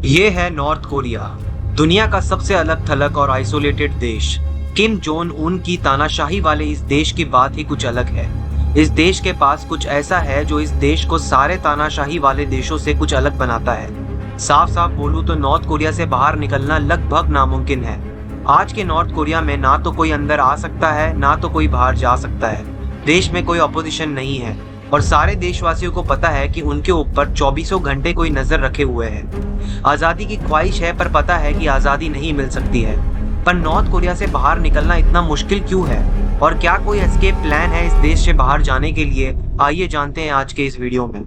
ये है north Korea, दुनिया का सबसे अलग थलग और आइसोलेटेड देश। किम जोंग उन की तानाशाही वाले इस देश की बात ही कुछ अलग है। इस देश के पास कुछ ऐसा है जो इस देश को सारे तानाशाही वाले देशों से कुछ अलग बनाता है। साफ साफ बोलूं तो नॉर्थ कोरिया से बाहर निकलना लगभग नामुमकिन है। आज के नॉर्थ कोरिया में ना तो कोई अंदर आ सकता है, ना तो कोई बाहर जा सकता है। देश में कोई अपोजिशन नहीं है और सारे देशवासियों को पता है कि उनके ऊपर 24 घंटे कोई नजर रखे हुए है। आजादी की ख्वाहिश है पर पता है कि आजादी नहीं मिल सकती है। पर नॉर्थ कोरिया से बाहर निकलना इतना मुश्किल क्यों है और क्या कोई एस्केप प्लान है इस देश से बाहर जाने के लिए? आइए जानते हैं आज के इस वीडियो में।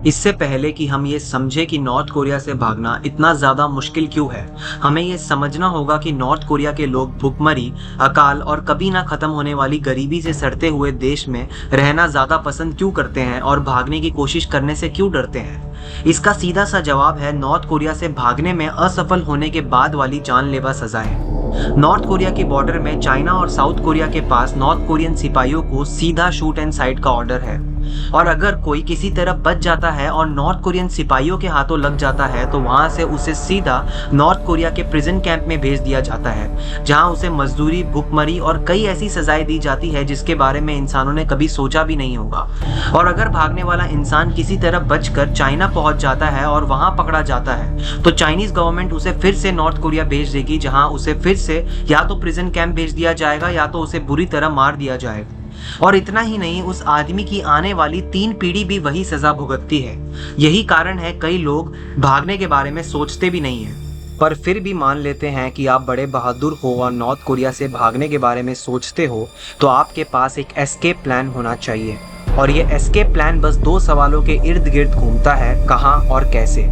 इससे पहले कि हम ये समझे कि नॉर्थ कोरिया से भागना इतना ज्यादा मुश्किल क्यों है, हमें ये समझना होगा कि नॉर्थ कोरिया के लोग भुखमरी, अकाल और कभी ना खत्म होने वाली गरीबी से सड़ते हुए देश में रहना ज्यादा पसंद क्यों करते हैं और भागने की कोशिश करने से क्यों डरते हैं। इसका सीधा सा जवाब है नॉर्थ कोरिया से भागने में असफल होने के बाद वाली जानलेवा सजाएं। नॉर्थ कोरिया के बॉर्डर में चाइना और साउथ कोरिया के पास नॉर्थ कोरियन सिपाहियों को सीधा शूट एंड साइट का ऑर्डर है और अगर कोई किसी तरह बच जाता है और नॉर्थ कोरियन सिपाहियों के हाथों लग जाता है तो वहां से उसे सीधा नॉर्थ कोरिया के प्रिजन कैंप में भेज दिया जाता है, जहां उसे मजदूरी, भुखमरी और कई ऐसी सजाएं दी जाती है जिसके बारे में इंसानों ने कभी सोचा भी नहीं होगा। और अगर भागने वाला इंसान किसी तरह बचकर चाइना पहुंच जाता है और वहां पकड़ा जाता है तो चाइनीज गवर्नमेंट उसे फिर से नॉर्थ कोरिया भेज देगी, जहां उसे फिर से या तो प्रिजन कैंप भेज दिया जाएगा या तो उसे बुरी तरह मार दिया जाएगा। और इतना ही नहीं, उस आदमी की आने वाली 3 पीढ़ी भी वही सजा भुगतती है। यही कारण है कई लोग भागने के बारे में सोचते भी नहीं हैं। पर फिर भी मान लेते हैं कि आप बड़े बहादुर हो और नॉर्थ कोरिया से भागने के बारे में सोचते हो तो आपके पास एक एस्केप प्लान होना चाहिए। और ये एस्केप प्लान बस 2 सवालों के इर्द गिर्द घूमता है, कहाँ और कैसे।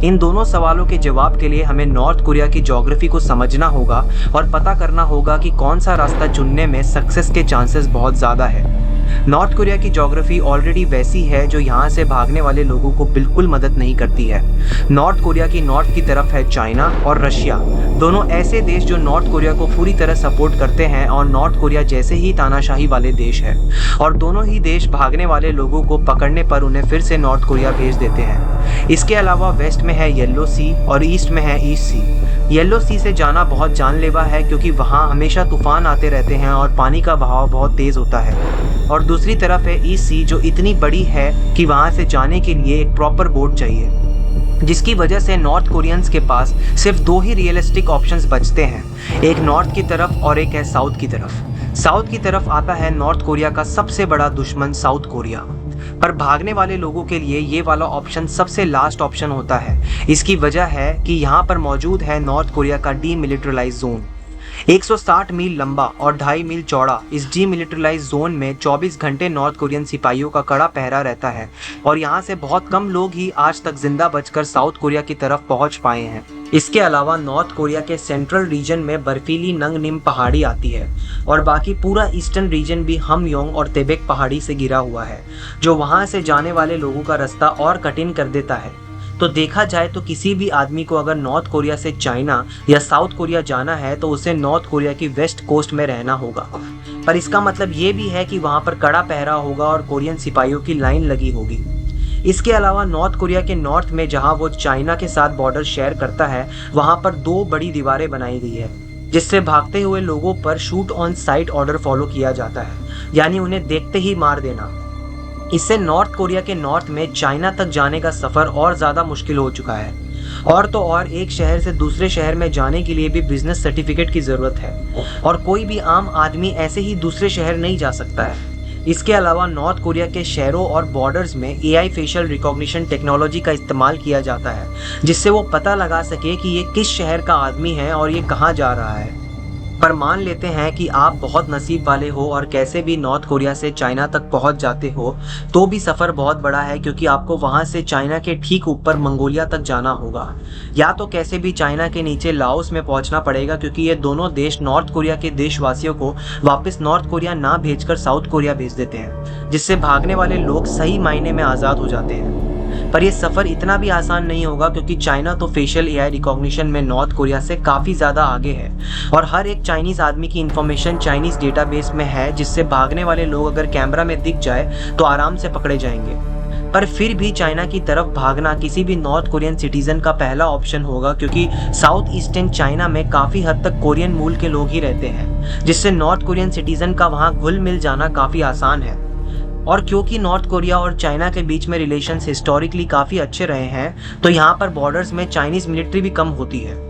इन दोनों सवालों के जवाब के लिए हमें नॉर्थ कोरिया की ज्योग्राफी को समझना होगा और पता करना होगा कि कौन सा रास्ता चुनने में सक्सेस के चांसेस बहुत ज़्यादा है। नॉर्थ कोरिया की ज्योग्राफी ऑलरेडी वैसी है जो यहाँ से भागने वाले लोगों को बिल्कुल मदद नहीं करती है। नॉर्थ कोरिया की नॉर्थ की तरफ है चाइना और रशिया, दोनों ऐसे देश जो नॉर्थ कोरिया को पूरी तरह सपोर्ट करते हैं और नॉर्थ कोरिया जैसे ही तानाशाही वाले देश है। और दोनों ही देश भागने वाले लोगों को पकड़ने पर उन्हें फिर से नॉर्थ कोरिया भेज देते हैं। इसके अलावा वेस्ट में है येलो सी और ईस्ट में है ईस्ट सी। येलो सी से जाना बहुत जानलेवा है क्योंकि वहाँ हमेशा तूफान आते रहते हैं और पानी का बहाव बहुत तेज होता है। और दूसरी तरफ है ईस्ट सी जो इतनी बड़ी है कि वहाँ से जाने के लिए एक प्रॉपर बोट चाहिए, जिसकी वजह से नॉर्थ कोरियंस के पास सिर्फ 2 ही रियलिस्टिक ऑप्शंस बचते हैं, एक नॉर्थ की तरफ और एक है साउथ की तरफ। साउथ की तरफ आता है नॉर्थ कोरिया का सबसे बड़ा दुश्मन साउथ कोरिया। पर भागने वाले लोगों के लिए ये वाला ऑप्शन सबसे लास्ट ऑप्शन होता है। इसकी वजह है कि यहाँ पर मौजूद है नॉर्थ कोरिया का डीमिलिटराइज्ड जोन। 160 मील लंबा और 2.5 मील चौड़ा इस डीमिलिटराइज्ड जोन में 24 घंटे नॉर्थ कोरियन सिपाहियों का कड़ा पहरा रहता है और यहाँ से बहुत कम लोग ही आज तक जिंदा बचकर साउथ कोरिया की तरफ पहुँच पाए हैं। इसके अलावा नॉर्थ कोरिया के सेंट्रल रीजन में बर्फीली नंगनिम पहाड़ी आती है और बाकी पूरा ईस्टर्न रीजन भी हमयोंग और तेबेक पहाड़ी से घिरा हुआ है, जो वहाँ से जाने वाले लोगों का रास्ता और कठिन कर देता है। तो देखा जाए तो किसी भी आदमी को अगर नॉर्थ कोरिया से चाइना या साउथ कोरिया जाना है तो उसे नॉर्थ कोरिया की वेस्ट कोस्ट में रहना होगा। पर इसका मतलब ये भी है कि वहाँ पर कड़ा पहरा होगा और कोरियन सिपाहियों की लाइन लगी होगी। इसके अलावा नॉर्थ कोरिया के नॉर्थ में जहाँ वो चाइना के साथ बॉर्डर शेयर करता है, वहाँ पर 2 बड़ी दीवारें बनाई गई है जिससे भागते हुए लोगों पर shoot on site order follow किया जाता है, यानी उन्हें देखते ही मार देना। इससे नॉर्थ कोरिया के नॉर्थ में चाइना तक जाने का सफर और ज्यादा मुश्किल हो चुका है। और तो और एक शहर से दूसरे शहर में जाने के लिए भी बिजनेस सर्टिफिकेट की जरूरत है और कोई भी आम आदमी ऐसे ही दूसरे शहर नहीं जा सकता है। इसके अलावा नॉर्थ कोरिया के शहरों और बॉर्डर्स में AI फेशियल रिकॉग्निशन टेक्नोलॉजी का इस्तेमाल किया जाता है, जिससे वो पता लगा सके कि ये किस शहर का आदमी है और ये कहाँ जा रहा है। पर मान लेते हैं कि आप बहुत नसीब वाले हो और कैसे भी नॉर्थ कोरिया से चाइना तक पहुंच जाते हो, तो भी सफ़र बहुत बड़ा है क्योंकि आपको वहां से चाइना के ठीक ऊपर मंगोलिया तक जाना होगा, या तो कैसे भी चाइना के नीचे लाओस में पहुंचना पड़ेगा क्योंकि ये दोनों देश नॉर्थ कोरिया के देशवासियों को वापस नॉर्थ कोरिया ना भेजकर साउथ कोरिया भेज देते हैं, जिससे भागने वाले लोग सही मायने में आज़ाद हो जाते हैं। पर यह सफ़र इतना भी आसान नहीं होगा क्योंकि चाइना तो फेशियल AI रिकॉग्निशन में नॉर्थ कोरिया से काफ़ी ज़्यादा आगे है और हर एक चाइनीज़ आदमी की इन्फॉर्मेशन चाइनीज़ डेटाबेस में है, जिससे भागने वाले लोग अगर कैमरा में दिख जाए तो आराम से पकड़े जाएंगे। पर फिर भी चाइना की तरफ भागना किसी भी नॉर्थ कोरियन सिटीजन का पहला ऑप्शन होगा, क्योंकि साउथ ईस्टर्न चाइना में काफी हद तक कोरियन मूल के लोग ही रहते हैं, जिससे नॉर्थ कोरियन सिटीजन का वहां घुल मिल जाना काफी आसान है। और क्योंकि नॉर्थ कोरिया और चाइना के बीच में रिलेशंस हिस्टोरिकली काफी अच्छे रहे हैं, तो यहाँ पर बॉर्डर्स में चाइनीज मिलिट्री भी कम होती है।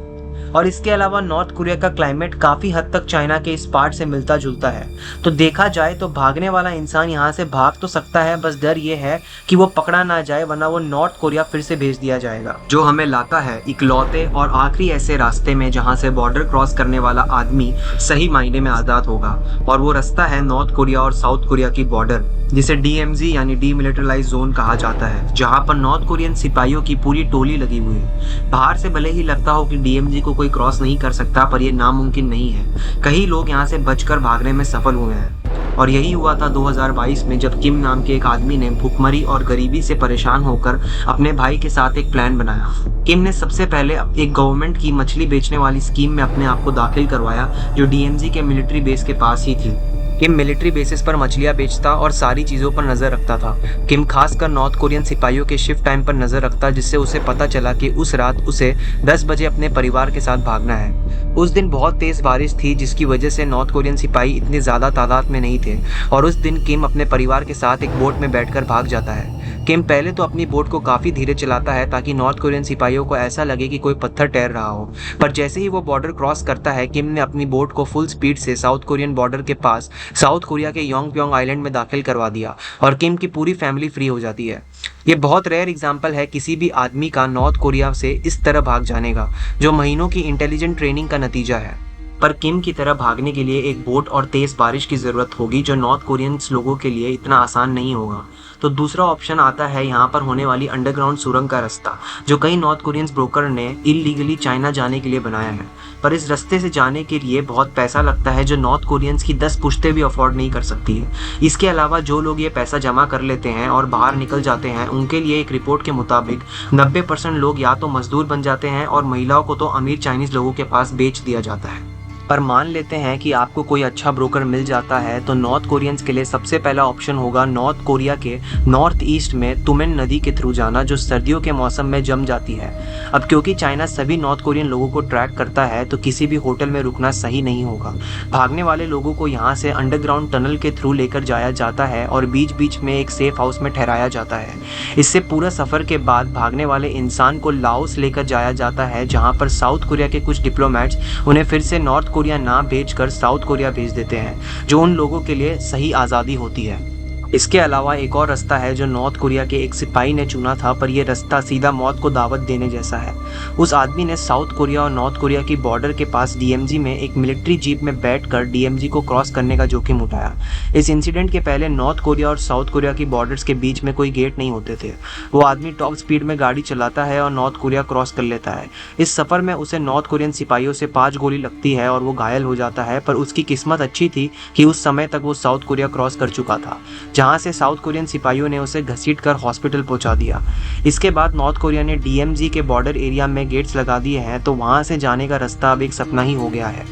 और इसके अलावा नॉर्थ कोरिया का क्लाइमेट काफी हद तक चाइना के इस पार्ट से मिलता जुलता है। तो देखा जाए तो भागने वाला इंसान यहाँ से भाग तो सकता है, बस डर ये है कि वो पकड़ा ना जाए, वरना वो नॉर्थ कोरिया फिर से भेज दिया जाएगा, जो हमें लाता है इकलौते और आखिरी ऐसे रास्ते में जहाँ से बॉर्डर क्रॉस करने वाला आदमी सही मायने में आजाद होगा। और वो रास्ता है नॉर्थ कोरिया और साउथ कोरिया की बॉर्डर, जिसे DMZ यानी डीमिलिटराइज्ड जोन कहा जाता है, जहाँ पर नॉर्थ कोरियन सिपाहियों की पूरी टोली लगी हुई है। बाहर से भले ही लगता हो कि DMZ को कोई क्रॉस नहीं कर सकता, पर यह नामुमकिन नहीं है। कई लोग यहाँ से बचकर भागने में सफल हुए हैं। और यही हुआ था 2022 में, जब किम नाम के एक आदमी ने भूखमरी और गरीबी से परेशान होकर अपने भाई के साथ एक प्लान बनाया। किम ने सबसे पहले एक गवर्नमेंट की मछली बेचने वाली स्कीम में अपने आप को दाखिल करवाया, जो DMZ के मिलिट्री बेस के पास ही थी। किम मिलिट्री बेसिस पर मछलियां बेचता और सारी चीज़ों पर नज़र रखता था। किम खासकर नॉर्थ कोरियन सिपाहियों के शिफ्ट टाइम पर नज़र रखता, जिससे उसे पता चला कि उस रात उसे 10 बजे अपने परिवार के साथ भागना है। उस दिन बहुत तेज़ बारिश थी, जिसकी वजह से नॉर्थ कोरियन सिपाही इतने ज़्यादा तादाद में नहीं थे, और उस दिन किम अपने परिवार के साथ एक बोट में बैठकर भाग जाता है। किम पहले तो अपनी बोट को काफ़ी धीरे चलाता है, ताकि नॉर्थ कोरियन सिपाहियों को ऐसा लगे कि कोई पत्थर तैर रहा हो। पर जैसे ही वो बॉर्डर क्रॉस करता है, किम ने अपनी बोट को फुल स्पीड से साउथ कोरियन बॉर्डर के पास साउथ कोरिया के योंगप्योंग आइलैंड में दाखिल करवा दिया, और किम की पूरी फैमिली फ्री हो जाती है। ये बहुत रेयर एग्जाम्पल है किसी भी आदमी का नॉर्थ कोरिया से इस तरह भाग जाने का, जो महीनों की इंटेलिजेंट ट्रेनिंग का नतीजा है। पर किम की तरह भागने के लिए एक बोट और तेज बारिश की ज़रूरत होगी, जो नॉर्थ कोरियंस लोगों के लिए इतना आसान नहीं होगा। तो दूसरा ऑप्शन आता है यहाँ पर होने वाली अंडरग्राउंड सुरंग का रास्ता, जो कई नॉर्थ कोरियंस ब्रोकर ने इलीगली चाइना जाने के लिए बनाया है। पर इस रास्ते से जाने के लिए बहुत पैसा लगता है, जो नॉर्थ कोरियंस की 10 पुश्तें भी अफोर्ड नहीं कर सकती है। इसके अलावा जो लोग ये पैसा जमा कर लेते हैं और बाहर निकल जाते हैं, उनके लिए एक रिपोर्ट के मुताबिक 90% लोग या तो मजदूर बन जाते हैं, और महिलाओं को तो अमीर चाइनीज लोगों के पास बेच दिया जाता है। पर मान लेते हैं कि आपको कोई अच्छा ब्रोकर मिल जाता है, तो नॉर्थ कोरियंस के लिए सबसे पहला ऑप्शन होगा नॉर्थ कोरिया के नॉर्थ ईस्ट में तुमेन नदी के थ्रू जाना, जो सर्दियों के मौसम में जम जाती है। अब क्योंकि चाइना सभी नॉर्थ कोरियन लोगों को ट्रैक करता है, तो किसी भी होटल में रुकना सही नहीं होगा। भागने वाले लोगों को यहाँ से अंडरग्राउंड टनल के थ्रू लेकर जाया जाता है, और बीच बीच में एक सेफ हाउस में ठहराया जाता है। इससे पूरा सफ़र के बाद भागने वाले इंसान को लाओस लेकर जाया जाता है, जहाँ पर साउथ कोरिया के कुछ डिप्लोमेट्स उन्हें फिर से नॉर्थ कोरिया ना भेजकर साउथ कोरिया भेज देते हैं, जो उन लोगों के लिए सही आज़ादी होती है। इसके अलावा एक और रास्ता है जो नॉर्थ कोरिया के एक सिपाही ने चुना था, पर यह रास्ता सीधा मौत को दावत देने जैसा है। उस आदमी ने साउथ कोरिया और नॉर्थ कोरिया की बॉर्डर के पास DMZ में एक मिलिट्री जीप में बैठकर DMZ को क्रॉस करने का जोखिम उठाया। इस इंसिडेंट के पहले नॉर्थ कोरिया और साउथ कोरिया की बॉर्डर्स के बीच में कोई गेट नहीं होते थे। वो आदमी टॉप स्पीड में गाड़ी चलाता है और नॉर्थ कोरिया क्रॉस कर लेता है। इस सफ़र में उसे नॉर्थ कोरियन सिपाहियों से 5 गोली लगती है और वो घायल हो जाता है, पर उसकी किस्मत अच्छी थी कि उस समय तक वो साउथ कोरिया क्रॉस कर चुका था, जहाँ से साउथ कोरियन सिपाहियों ने उसे घसीटकर हॉस्पिटल पहुंचा दिया। इसके बाद नॉर्थ कोरिया ने DMZ के बॉर्डर एरिया में गेट्स लगा दिए हैं, तो वहां से जाने का रास्ता अब एक सपना ही हो गया है।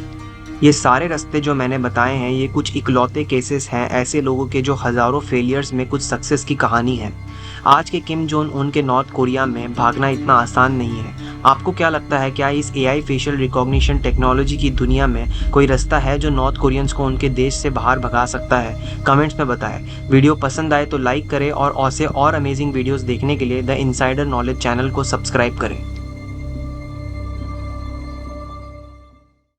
ये सारे रास्ते जो मैंने बताए हैं, ये कुछ इकलौते केसेस हैं ऐसे लोगों के जो हज़ारों फेलियर्स में कुछ सक्सेस की कहानी है। आज के किम जोंग उन के नॉर्थ कोरिया में भागना इतना आसान नहीं है। आपको क्या लगता है, क्या इस AI फेशियल रिकॉग्निशन टेक्नोलॉजी की दुनिया में कोई रास्ता है जो नॉर्थ कोरियंस को उनके देश से बाहर भगा सकता है? कमेंट्स में बताएं। वीडियो पसंद आए तो लाइक करें, और ऐसे और अमेजिंग वीडियोस देखने के लिए द इनसाइडर नॉलेज चैनल को सब्सक्राइब करें।